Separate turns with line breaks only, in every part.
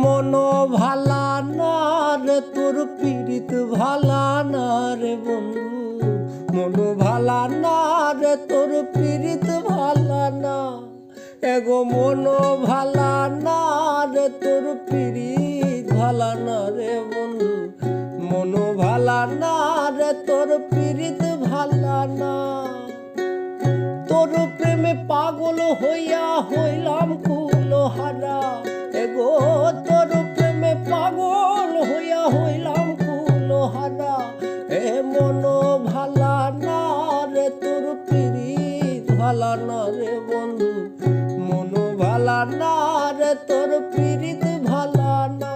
মন ভালা না রে তোর পীড়িত ভালা না রে বন্ধু, মন ভালা না রে তোর পীড়িত ভালা না। এগো মন ভালা না রে তোর পীড়িত ভালা না রে বন্ধু, মন ভালা না রে তোর পীড়িত ভালা না। তোর প্রেমে পাগল হইয়া হইলাম কুলহারা, এগো তোর প্রেমে পাগল হইয়া হইলাম কুলহারা। এ মন ভালা না রে তোর পীড়িত ভালা না রে বন্ধু, মন ভালা না রে তোর পীড়িত ভালা না।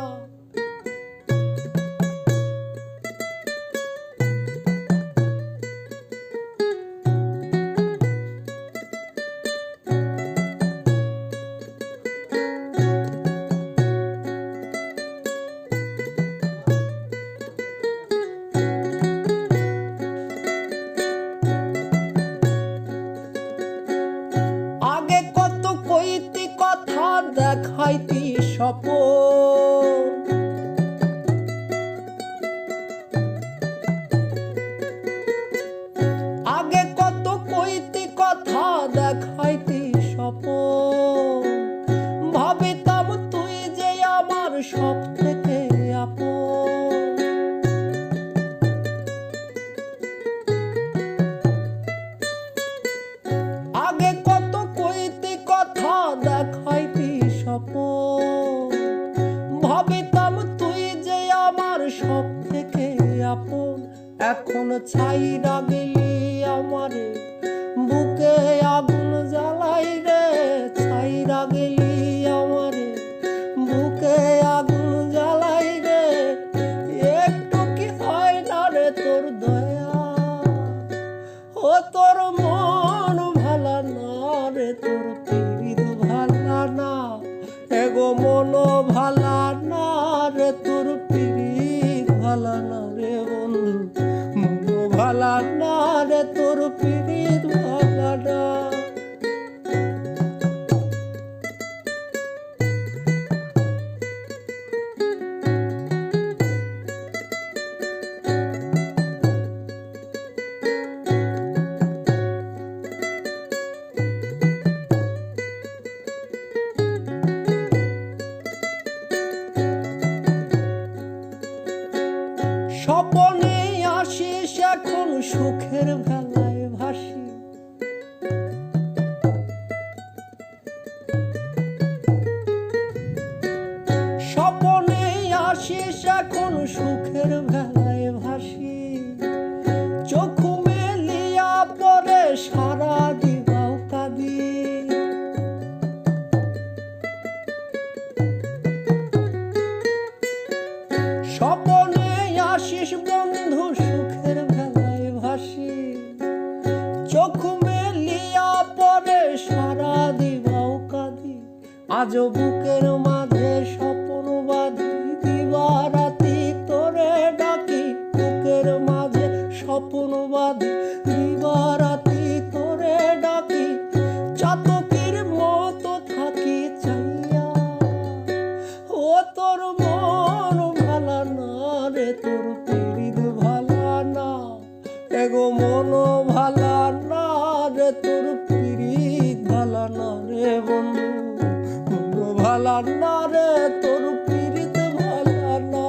দেখাইতি স্বপন, আগে কত কইতি কথা দেখাইতি স্বপন। ভাবিতাম তুই যে আমার সব থেকে আপন, আগে কত কইতি কথা দেখাইতি স্বপন। ভাবিতাম তুই যে আমার সব থেকে আপন, এখন ছাইরা গেলি আমারে বুকে আগুন জ্বালাই রে, ছাইরা গেলি আমারে বুকে আগুন জ্বালাই রে। একটু কি হয় না রে তোর দয়া, ও তোর মন ভালা না রে তোর পীড়িত ভালা না। এগো মন ভালা না রে তোর পীড়িত ভালা না রে বন্ধু, মন ভালা না রে তোর পীড়িত ভালা না। স্বপনে আসিস এখন সুখের ভেলায় ভাসি, স্বপনে আসিস এখন সুখের ভেলায় ভাসি। চোখ মেলিয়া পরে সারা দিবাও কাঁদি, স্বপনে আসিস বন্ধু সুখের ভেলায় ভাসি। চোখ মেলিয়া পরে সারা দিবাও কাঁদি, আজ বুকের মাঝে স্বপন বাঁধি দিবারাতি তোরে ডাকি। বুকের মাঝে স্বপন বাঁধি দিবারাতি তোরে ডাকি, চাতকের মতো থাকি চাইয়া। ও তোর মন ভালা না রে তোর পীড়িত ভালা না, এগো মন ভালা না রে তোর পীড়িত ভালা না রে বন্ধু, মন ভালা না রে তোর পীড়িত ভালা না।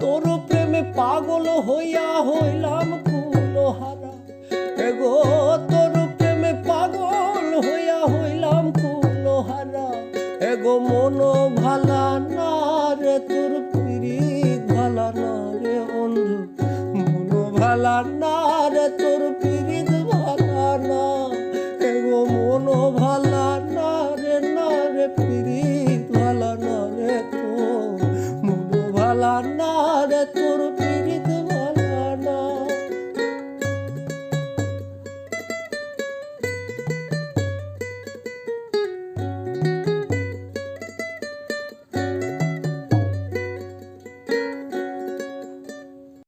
তোর প্রেমে পাগল হইয়া হইলাম কুলহারা, এগো